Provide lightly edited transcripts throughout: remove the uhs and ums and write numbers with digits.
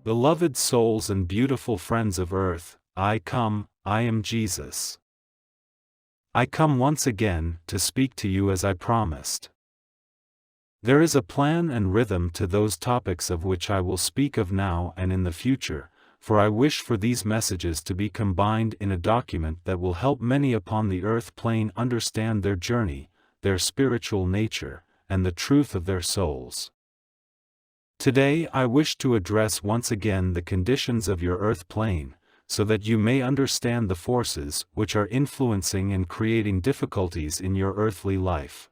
Beloved souls and beautiful friends of earth, I am Jesus. I come once again to speak to you as I promised. There is a plan and rhythm to those topics of which I will speak of now and in the future, for I wish for these messages to be combined in a document that will help many upon the earth plane understand their journey, their spiritual nature, and the truth of their souls. Today I wish to address once again the conditions of your earth plane, so that you may understand the forces which are influencing and creating difficulties in your earthly life.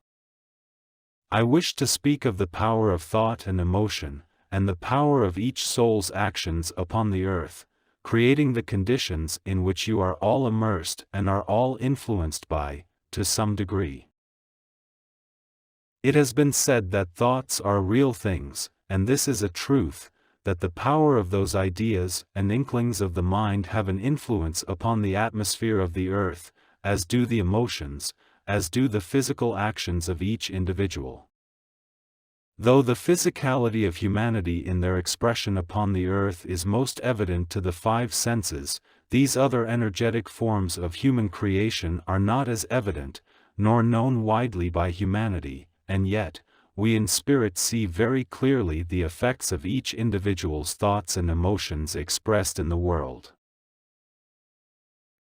I wish to speak of the power of thought and emotion, and the power of each soul's actions upon the earth, creating the conditions in which you are all immersed and are all influenced by, to some degree. It has been said that thoughts are real things, and this is a truth, that the power of those ideas and inklings of the mind have an influence upon the atmosphere of the earth, as do the emotions, as do the physical actions of each individual. Though the physicality of humanity in their expression upon the earth is most evident to the five senses, these other energetic forms of human creation are not as evident, nor known widely by humanity, and yet, we in spirit see very clearly the effects of each individual's thoughts and emotions expressed in the world.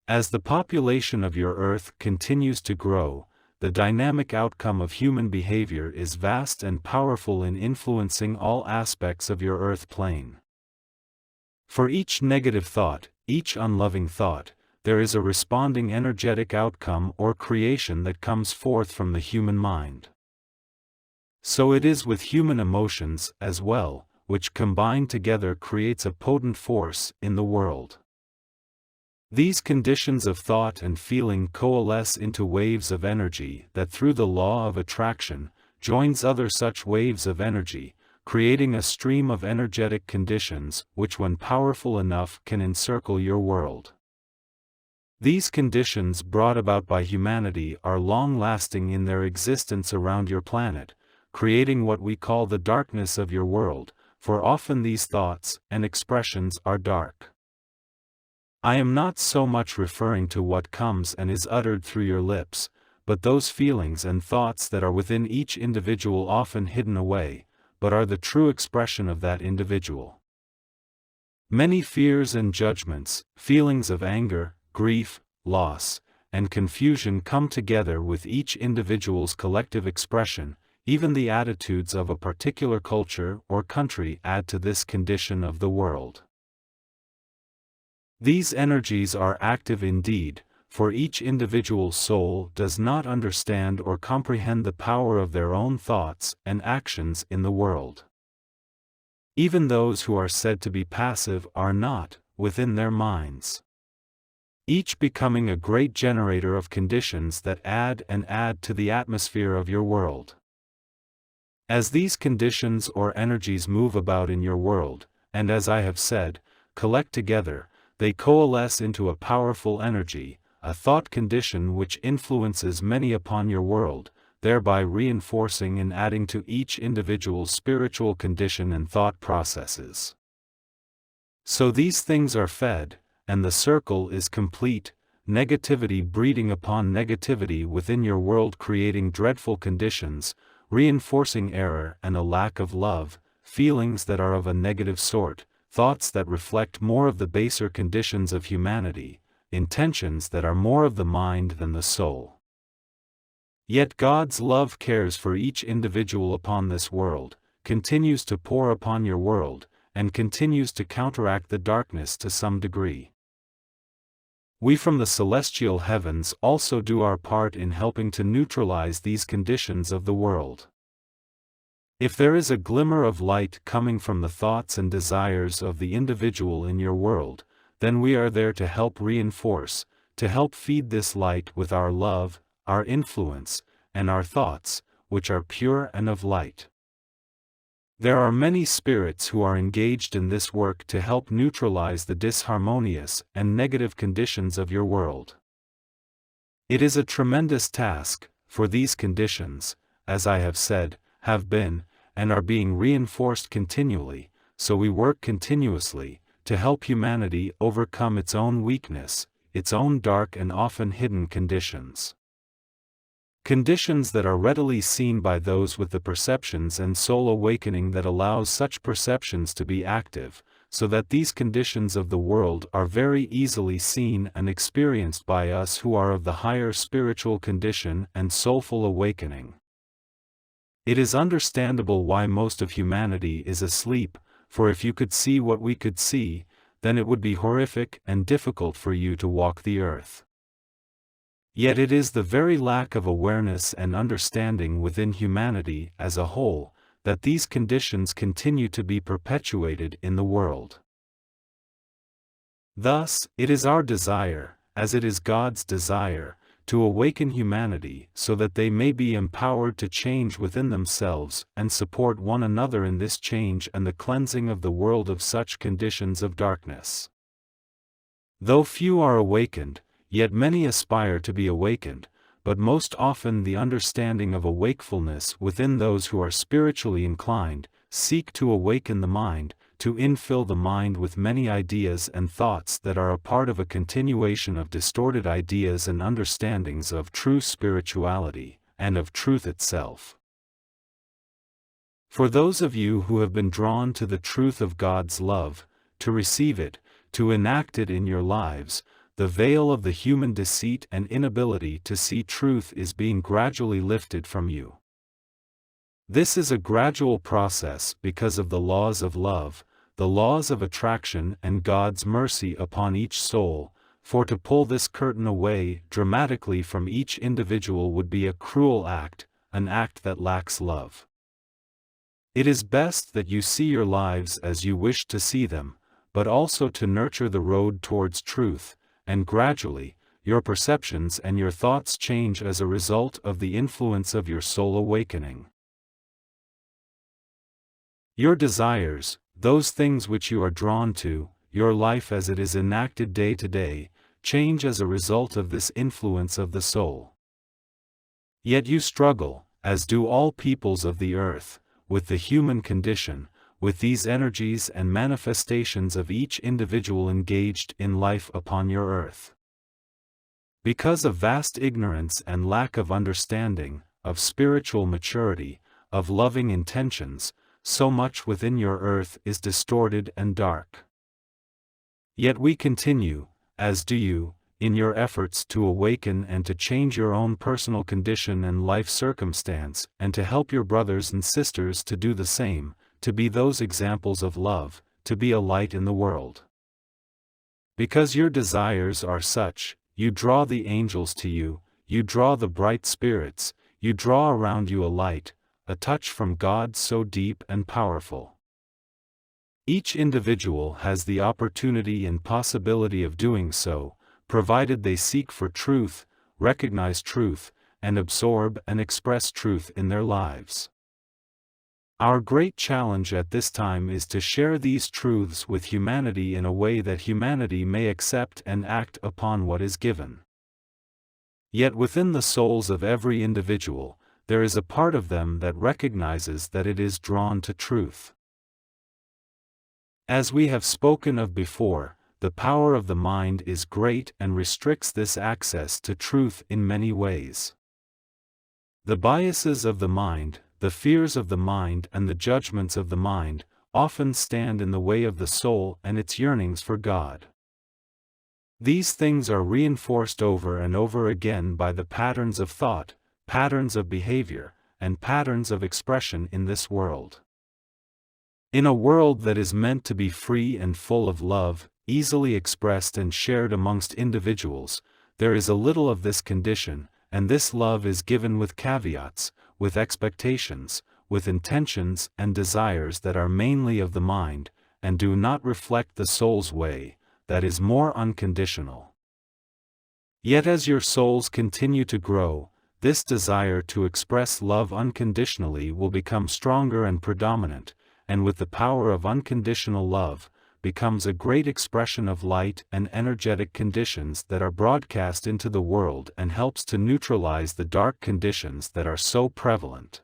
As the population of your earth continues to grow, the dynamic outcome of human behavior is vast and powerful in influencing all aspects of your earth plane. For each negative thought, each unloving thought, there is a responding energetic outcome or creation that comes forth from the human mind. So it is with human emotions as well, which combined together creates a potent force in the world. These conditions of thought and feeling coalesce into waves of energy that through the law of attraction, joins other such waves of energy, creating a stream of energetic conditions which when powerful enough can encircle your world. These conditions brought about by humanity are long-lasting in their existence around your planet, creating what we call the darkness of your world, for often these thoughts and expressions are dark. I am not so much referring to what comes and is uttered through your lips, but those feelings and thoughts that are within each individual often hidden away, but are the true expression of that individual. Many fears and judgments, feelings of anger, grief, loss, and confusion come together with each individual's collective expression. Even the attitudes of a particular culture or country add to this condition of the world. These energies are active indeed, for each individual soul does not understand or comprehend the power of their own thoughts and actions in the world. Even those who are said to be passive are not, within their minds. Each becoming a great generator of conditions that add to the atmosphere of your world. As these conditions or energies move about in your world, and as I have said, collect together, they coalesce into a powerful energy, a thought condition which influences many upon your world, thereby reinforcing and adding to each individual's spiritual condition and thought processes. So these things are fed, and the circle is complete, negativity breeding upon negativity within your world creating dreadful conditions, reinforcing error and a lack of love, feelings that are of a negative sort, thoughts that reflect more of the baser conditions of humanity, intentions that are more of the mind than the soul. Yet God's love cares for each individual upon this world, continues to pour upon your world, and continues to counteract the darkness to some degree. We from the celestial heavens also do our part in helping to neutralize these conditions of the world. If there is a glimmer of light coming from the thoughts and desires of the individual in your world, then we are there to help reinforce, to help feed this light with our love, our influence, and our thoughts, which are pure and of light. There are many spirits who are engaged in this work to help neutralize the disharmonious and negative conditions of your world. It is a tremendous task, for these conditions, as I have said, have been, and are being reinforced continually, so we work continuously to help humanity overcome its own weakness, its own dark and often hidden conditions. Conditions that are readily seen by those with the perceptions and soul awakening that allows such perceptions to be active, so that these conditions of the world are very easily seen and experienced by us who are of the higher spiritual condition and soulful awakening. It is understandable why most of humanity is asleep, for if you could see what we could see, then it would be horrific and difficult for you to walk the earth. Yet it is the very lack of awareness and understanding within humanity as a whole, that these conditions continue to be perpetuated in the world. Thus, it is our desire, as it is God's desire, to awaken humanity so that they may be empowered to change within themselves and support one another in this change and the cleansing of the world of such conditions of darkness. Though few are awakened, yet many aspire to be awakened, but most often the understanding of awakefulness within those who are spiritually inclined seek to awaken the mind, to infill the mind with many ideas and thoughts that are a part of a continuation of distorted ideas and understandings of true spirituality, and of truth itself. For those of you who have been drawn to the truth of God's love, to receive it, to enact it in your lives, the veil of the human deceit and inability to see truth is being gradually lifted from you. This is a gradual process because of the laws of love, the laws of attraction and God's mercy upon each soul, for to pull this curtain away dramatically from each individual would be a cruel act, an act that lacks love. It is best that you see your lives as you wish to see them, but also to nurture the road towards truth, and gradually, your perceptions and your thoughts change as a result of the influence of your soul awakening. Your desires, those things which you are drawn to, your life as it is enacted day to day, change as a result of this influence of the soul. Yet you struggle, as do all peoples of the earth, with the human condition, with these energies and manifestations of each individual engaged in life upon your earth. Because of vast ignorance and lack of understanding, of spiritual maturity, of loving intentions, so much within your earth is distorted and dark. Yet we continue, as do you, in your efforts to awaken and to change your own personal condition and life circumstance, and to help your brothers and sisters to do the same, to be those examples of love, to be a light in the world. Because your desires are such, you draw the angels to you, you draw the bright spirits, you draw around you a light, a touch from God so deep and powerful. Each individual has the opportunity and possibility of doing so, provided they seek for truth, recognize truth, and absorb and express truth in their lives. Our great challenge at this time is to share these truths with humanity in a way that humanity may accept and act upon what is given. Yet within the souls of every individual, there is a part of them that recognizes that it is drawn to truth. As we have spoken of before, the power of the mind is great and restricts this access to truth in many ways. The biases of the mind, the fears of the mind and the judgments of the mind, often stand in the way of the soul and its yearnings for God. These things are reinforced over and over again by the patterns of thought, patterns of behavior, and patterns of expression in this world. In a world that is meant to be free and full of love, easily expressed and shared amongst individuals, there is a little of this condition, and this love is given with caveats, with expectations, with intentions and desires that are mainly of the mind, and do not reflect the soul's way, that is more unconditional. Yet as your souls continue to grow, this desire to express love unconditionally will become stronger and predominant, and with the power of unconditional love, becomes a great expression of light and energetic conditions that are broadcast into the world and helps to neutralize the dark conditions that are so prevalent.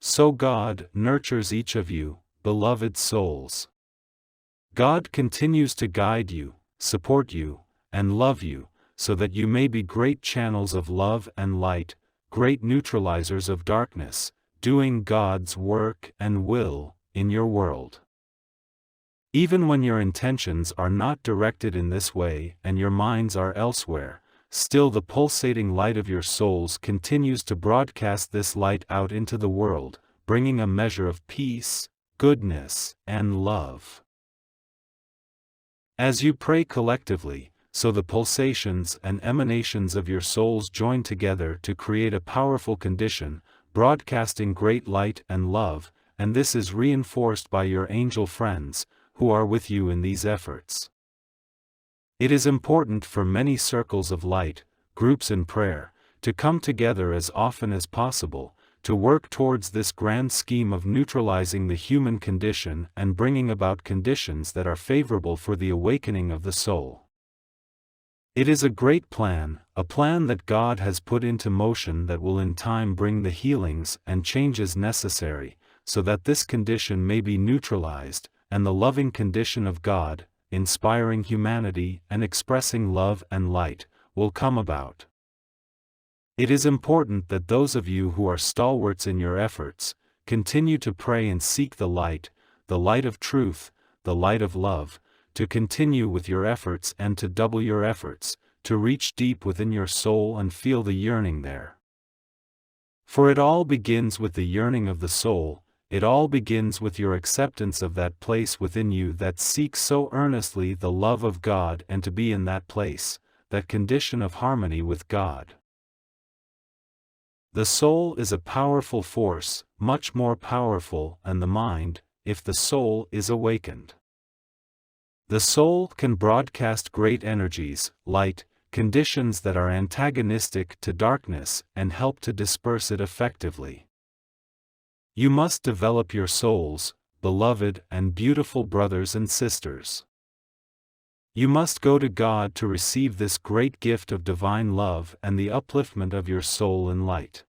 So God nurtures each of you, beloved souls. God continues to guide you, support you, and love you, so that you may be great channels of love and light, great neutralizers of darkness, doing God's work and will in your world. Even when your intentions are not directed in this way and your minds are elsewhere, still the pulsating light of your souls continues to broadcast this light out into the world, bringing a measure of peace, goodness, and love. As you pray collectively, so the pulsations and emanations of your souls join together to create a powerful condition, broadcasting great light and love, and this is reinforced by your angel friends, who are with you in these efforts. It is important for many circles of light, groups in prayer, to come together as often as possible, to work towards this grand scheme of neutralizing the human condition and bringing about conditions that are favorable for the awakening of the soul. It is a great plan, a plan that God has put into motion that will in time bring the healings and changes necessary, so that this condition may be neutralized, and the loving condition of God, inspiring humanity and expressing love and light, will come about. It is important that those of you who are stalwarts in your efforts, continue to pray and seek the light of truth, the light of love, to continue with your efforts and to double your efforts, to reach deep within your soul and feel the yearning there. For it all begins with the yearning of the soul. It all begins with your acceptance of that place within you that seeks so earnestly the love of God and to be in that place, that condition of harmony with God. The soul is a powerful force, much more powerful than the mind, if the soul is awakened. The soul can broadcast great energies, light, conditions that are antagonistic to darkness and help to disperse it effectively. You must develop your souls, beloved and beautiful brothers and sisters. You must go to God to receive this great gift of divine love and the upliftment of your soul in light.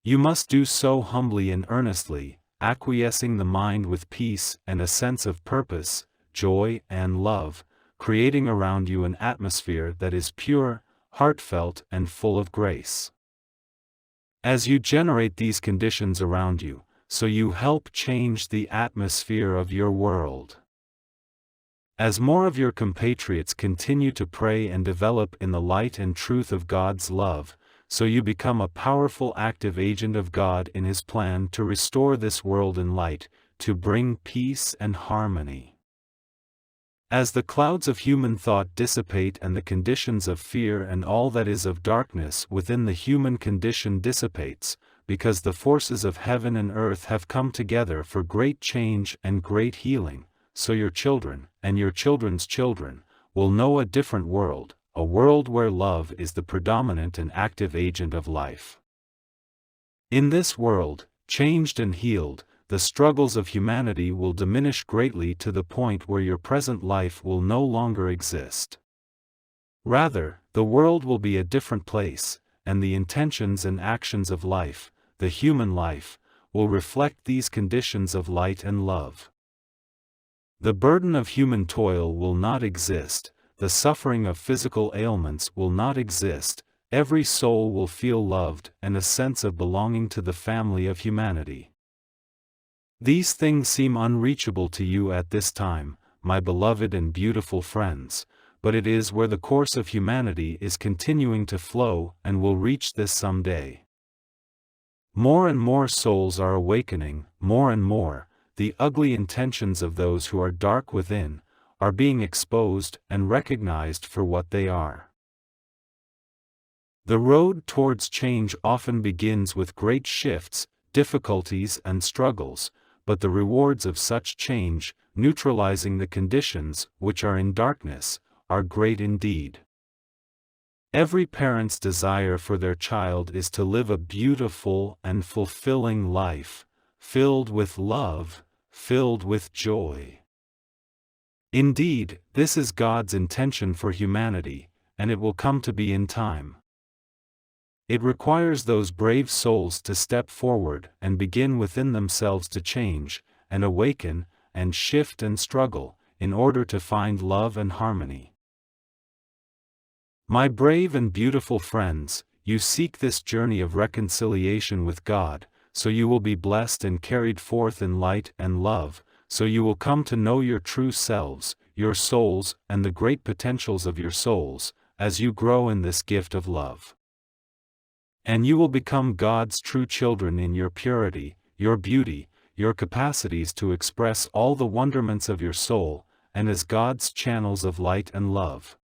You must do so humbly and earnestly, acquiescing the mind with peace and a sense of purpose, joy and love, creating around you an atmosphere that is pure, heartfelt and full of grace. As you generate these conditions around you, so you help change the atmosphere of your world. As more of your compatriots continue to pray and develop in the light and truth of God's love, so you become a powerful active agent of God in His plan to restore this world in light, to bring peace and harmony. As the clouds of human thought dissipate and the conditions of fear and all that is of darkness within the human condition dissipates, because the forces of heaven and earth have come together for great change and great healing, so your children, and your children's children, will know a different world, a world where love is the predominant and active agent of life. In this world, changed and healed, the struggles of humanity will diminish greatly to the point where your present life will no longer exist. Rather, the world will be a different place, and the intentions and actions of life, the human life, will reflect these conditions of light and love. The burden of human toil will not exist, the suffering of physical ailments will not exist, every soul will feel loved and a sense of belonging to the family of humanity. These things seem unreachable to you at this time, my beloved and beautiful friends, but it is where the course of humanity is continuing to flow and will reach this someday. More and more souls are awakening, more and more, the ugly intentions of those who are dark within, are being exposed and recognized for what they are. The road towards change often begins with great shifts, difficulties and struggles, but the rewards of such change, neutralizing the conditions which are in darkness, are great indeed. Every parent's desire for their child is to live a beautiful and fulfilling life, filled with love, filled with joy. Indeed, this is God's intention for humanity, and it will come to be in time. It requires those brave souls to step forward and begin within themselves to change, and awaken, and shift and struggle, in order to find love and harmony. My brave and beautiful friends, you seek this journey of reconciliation with God, so you will be blessed and carried forth in light and love, so you will come to know your true selves, your souls, and the great potentials of your souls, as you grow in this gift of love. And you will become God's true children in your purity, your beauty, your capacities to express all the wonderments of your soul, and as God's channels of light and love.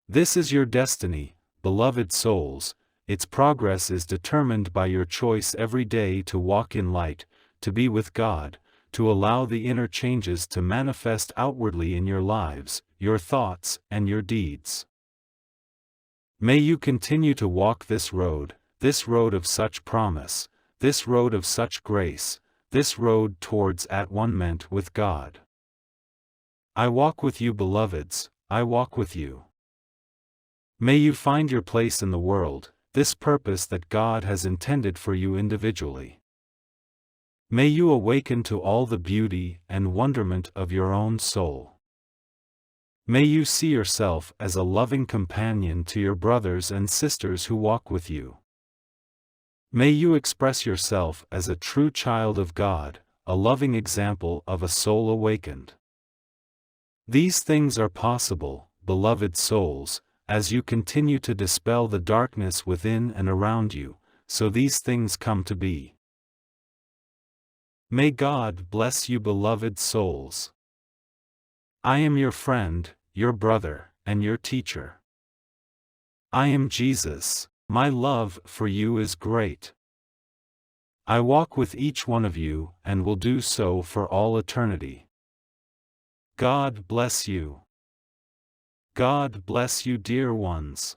This is your destiny, beloved souls. Its progress is determined by your choice every day to walk in light, to be with God, to allow the inner changes to manifest outwardly in your lives, your thoughts, and your deeds. May you continue to walk this road of such promise, this road of such grace, this road towards at-one-ment with God. I walk with you, beloveds, I walk with you. May you find your place in the world, this purpose that God has intended for you individually. May you awaken to all the beauty and wonderment of your own soul. May you see yourself as a loving companion to your brothers and sisters who walk with you. May you express yourself as a true child of God, a loving example of a soul awakened. These things are possible, beloved souls, as you continue to dispel the darkness within and around you, so these things come to be. May God bless you, beloved souls. I am your friend, your brother, and your teacher. I am Jesus. My love for you is great. I walk with each one of you, and will do so for all eternity. God bless you. God bless you, dear ones.